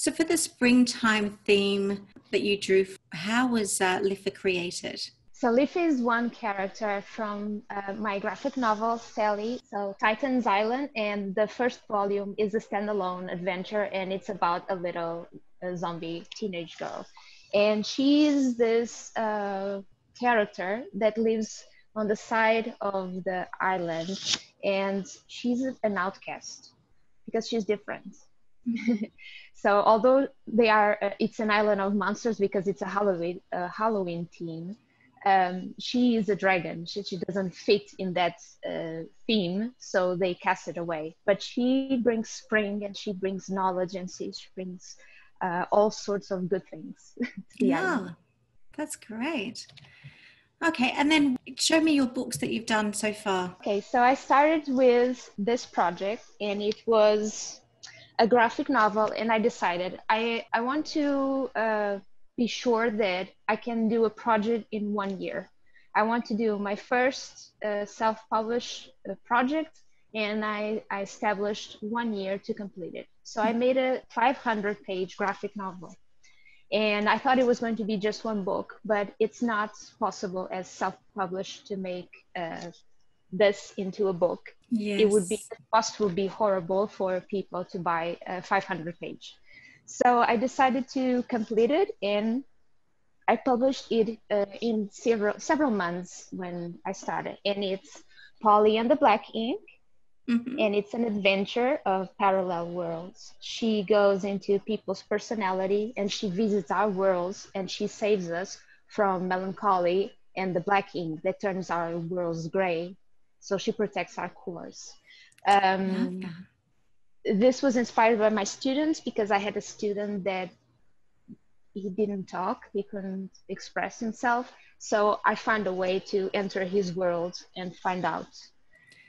So for the springtime theme that you drew, how was Liffa created? So Liffa is one character from my graphic novel, Sally, so Titan's Island, and the first volume is a standalone adventure, and it's about a little zombie teenage girl. And she is this character that lives on the side of the island, and she's an outcast because she's different. So although they are, it's an island of monsters because it's a Halloween theme. She is a dragon. She doesn't fit in that theme, so they cast it away. But she brings spring, and she brings knowledge, and she brings all sorts of good things to the island. That's great. Okay, and then show me your books that you've done so far. Okay, so I started with this project, and it was a graphic novel, and I decided I want to be sure that I can do a project in 1 year. I want to do my first self-published project, and I established 1 year to complete it. So I made a 500-page graphic novel. And I thought it was going to be just one book, but it's not possible as self-published to make this into a book. Yes. It would be, the cost would be horrible for people to buy a 500-page. So I decided to complete it, and I published it in several months when I started. And it's Polly and the Black Ink. Mm-hmm. And it's an adventure of parallel worlds. She goes into people's personality, and she visits our worlds, and she saves us from melancholy and the black ink that turns our worlds gray. So she protects our cores. This was inspired by my students, because I had a student that he didn't talk, he couldn't express himself. So I found a way to enter his world and find out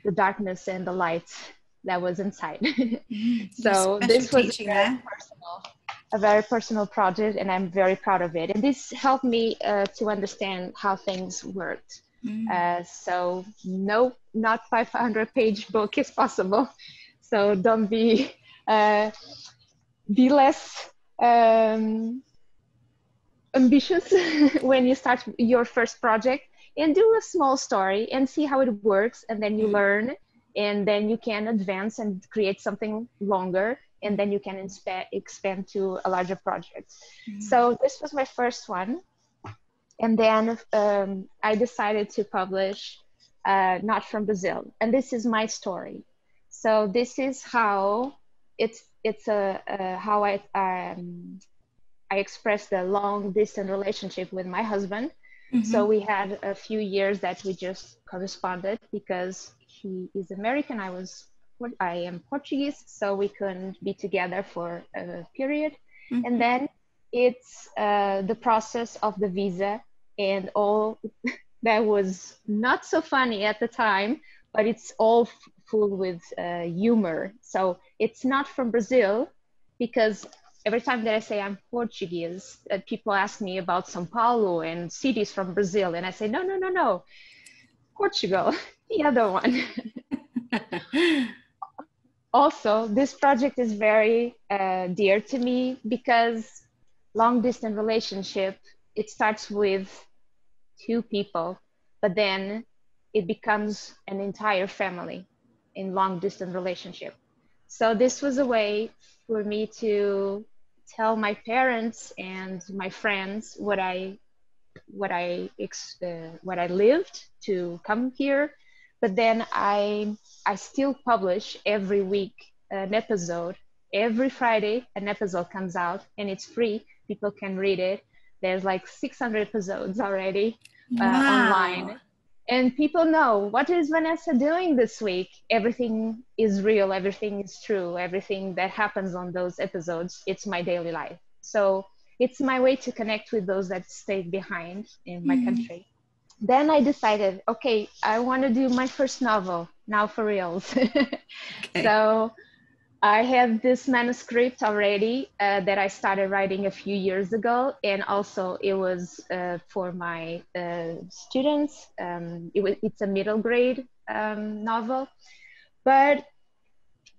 the darkness and the light that was inside. So this was a very personal project, and I'm very proud of it. And this helped me to understand how things worked. So no, not 500-page book is possible. So don't be less ambitious when you start your first project, and do a small story and see how it works, and then you learn, and then you can advance and create something longer, and then you can expand to a larger project. So this was my first one. And then I decided to publish Not From Brazil, and this is my story. So this is how how I expressed the long distance relationship with my husband. So we had a few years that we just corresponded, because he is American, I am Portuguese, so we couldn't be together for a period. And then it's the process of the visa and all that was not so funny at the time, but it's all full with humor. So it's not from Brazil, because every time that I say I'm Portuguese, people ask me about São Paulo and cities from Brazil. And I say, no, Portugal, the other one. Also, this project is very dear to me, because long distance relationship, it starts with 2 people, but then it becomes an entire family in long distance relationship. So this was a way for me to tell my parents and my friends what I lived to come here. But then I still publish every week an episode. Every Friday an episode comes out, and it's free. People can read it. There's like 600 episodes already online. And people know, what is Vanessa doing this week? Everything is real, everything is true, everything that happens on those episodes, it's my daily life. So it's my way to connect with those that stayed behind in my country. Then I decided, okay, I want to do my first novel, now for reals. Okay. So I have this manuscript already that I started writing a few years ago, and also it was for my students. It's a middle grade novel, but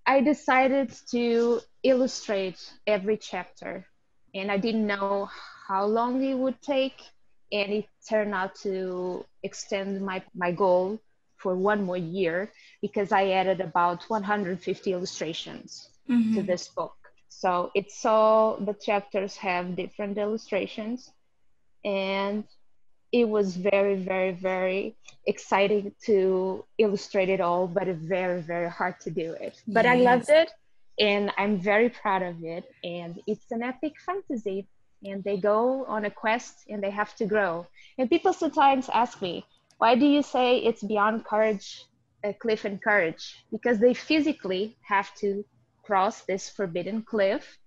I decided to illustrate every chapter, and I didn't know how long it would take, and it turned out to extend my goal for one more year because I added about 150 illustrations to this book. So it's all the chapters have different illustrations, and it was very, very, very exciting to illustrate it all, but very, very hard to do it. But I loved Yes. it, and I'm very proud of it. And it's an epic fantasy, and they go on a quest and they have to grow. And people sometimes ask me, why do you say it's beyond courage, cliff and courage? Because they physically have to cross this forbidden cliff,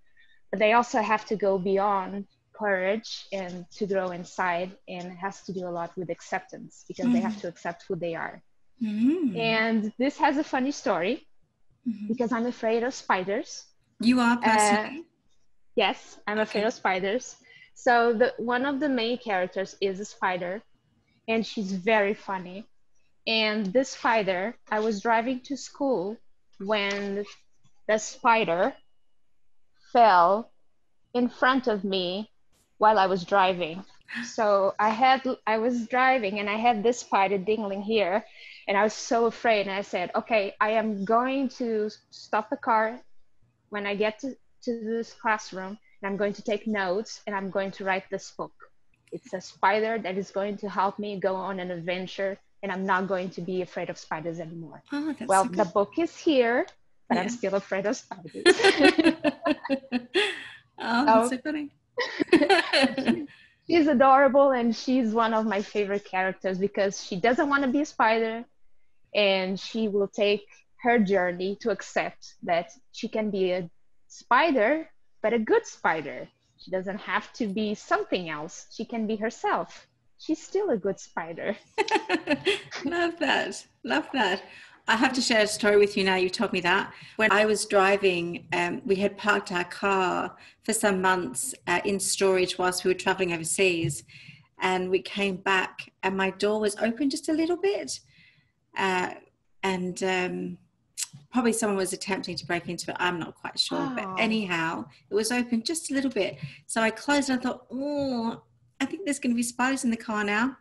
but they also have to go beyond courage and to grow inside, and it has to do a lot with acceptance because they have to accept who they are. And this has a funny story because I'm afraid of spiders. You are personally? Yes, I'm afraid of spiders. So one of the main characters is a spider, and she's very funny. And this spider, I was driving to school when the spider fell in front of me while I was driving. So I was driving and I had this spider dingling here, and I was so afraid. And I said, okay, I am going to stop the car when I get to this classroom, and I'm going to take notes, and I'm going to write this book. It's a spider that is going to help me go on an adventure, and I'm not going to be afraid of spiders anymore. Oh, that's well, so good. The book is here, but I'm still afraid of spiders. Oh, that's so funny. She's adorable, and she's one of my favorite characters because she doesn't want to be a spider, and she will take her journey to accept that she can be a spider, but a good spider. She doesn't have to be something else. She can be herself. She's still a good spider. Love that. Love that. I have to share a story with you now. You told me that. When I was driving, we had parked our car for some months in storage whilst we were traveling overseas. And we came back and my door was open just a little bit. And probably someone was attempting to break into it. I'm not quite sure. But anyhow, it was open just a little bit. So I closed and I thought, oh, I think there's going to be spiders in the car now.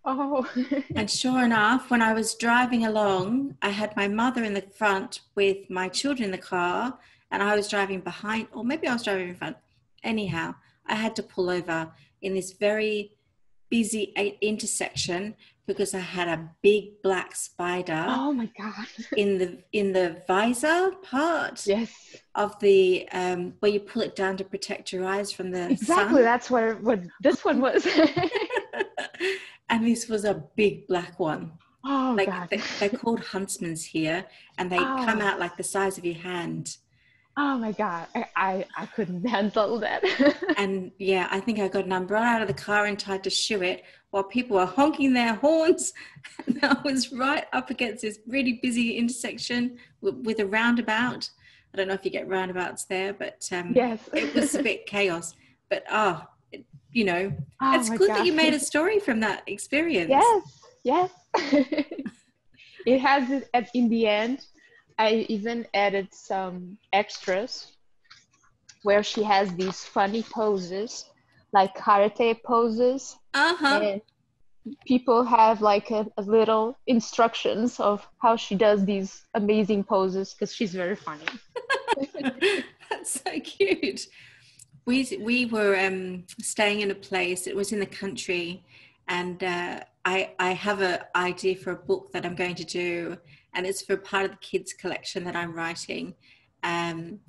Oh. And sure enough, when I was driving along, I had my mother in the front with my children in the car, and I was driving behind, or maybe I was driving in front. Anyhow, I had to pull over in this very busy intersection because I had a big black spider. Oh my God. in the visor part. Yes. Of the where you pull it down to protect your eyes from the exactly sun. That's what this one was. And this was a big black one. Oh God. They're called huntsmans here, and they come out like the size of your hand. Oh my God, I couldn't handle that. And yeah, I think I got an umbrella out of the car and tried to shoo it while people were honking their horns. And I was right up against this really busy intersection with a roundabout. I don't know if you get roundabouts there, but yes. It was a bit chaos. But it's good that you made a story from that experience. Yes. It has it in the end. I even added some extras where she has these funny poses, like karate poses. And people have like a little instructions of how she does these amazing poses because she's very funny. That's so cute. We were staying in a place, it was in the country, and I have an idea for a book that I'm going to do, and it's for part of the kids collection that I'm writing. And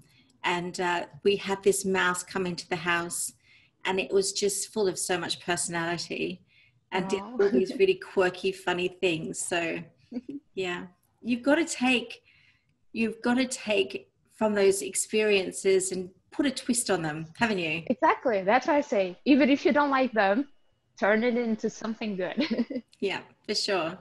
we had this mouse come into the house, and it was just full of so much personality and did all these really quirky, funny things. So yeah, you've got to take from those experiences and put a twist on them, haven't you? Exactly. That's what I say. Even if you don't like them, turn it into something good. Yeah, for sure.